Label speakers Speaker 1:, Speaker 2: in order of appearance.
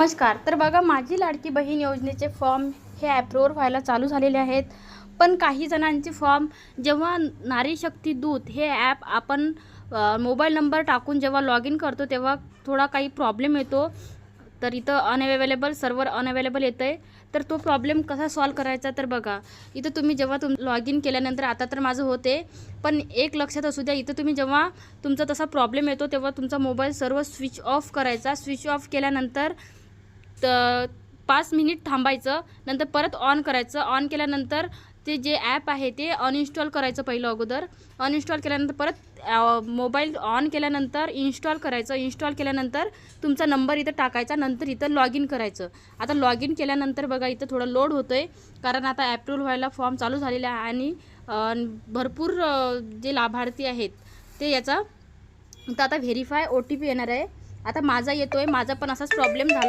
Speaker 1: नमस्कार. तर बघा, माझी लाडकी बहीण योजनेचे फॉर्म हे ॲप्रूव्ह व्हायला चालू झालेले आहेत. पण काही जणांचे फॉर्म जेव्हा नारी शक्ती दूत हे ॲप आपण मोबाईल नंबर टाकून जेव्हा लॉग इन करतो तेव्हा थोडा काही प्रॉब्लेम येतो. तर इथं अनअवेलेबल सर्व्हर अनअवेलेबल येतं आहे. तर तो प्रॉब्लेम कसा सॉल्व करायचा, तर बघा इथं तुम्ही जेव्हा लॉग इन केल्यानंतर आता तर माझं होते, पण एक लक्षात असू द्या, इथं तुम्ही जेव्हा तुमचा तसा प्रॉब्लेम येतो तेव्हा तुमचा मोबाईल सर्व स्विच ऑफ करायचा. स्विच ऑफ केल्यानंतर 5 मिनिट थांबायचं, नंतर परत ऑन करायचं. ऑन केल्यानंतर ते जे ॲप आहे ते अनइन्स्टॉल करायचं पहिलं अगोदर. अनइन्स्टॉल केल्यानंतर परत मोबाईल ऑन केल्यानंतर इन्स्टॉल करायचं. इन्स्टॉल केल्यानंतर तुमचा नंबर इथं टाकायचा, नंतर इथं लॉग इन करायचं. आता लॉग इन केल्यानंतर बघा इथं थोडं लोड होतं आहे, कारण आता ॲप्रूव्ह व्हायला फॉर्म चालू झालेला आहे आणि भरपूर जे लाभार्थी आहेत ते याचा तर आता व्हेरीफाय OTP येणार आहे. आता माझा येतो आहे, माझा पण असाच प्रॉब्लेम झाला.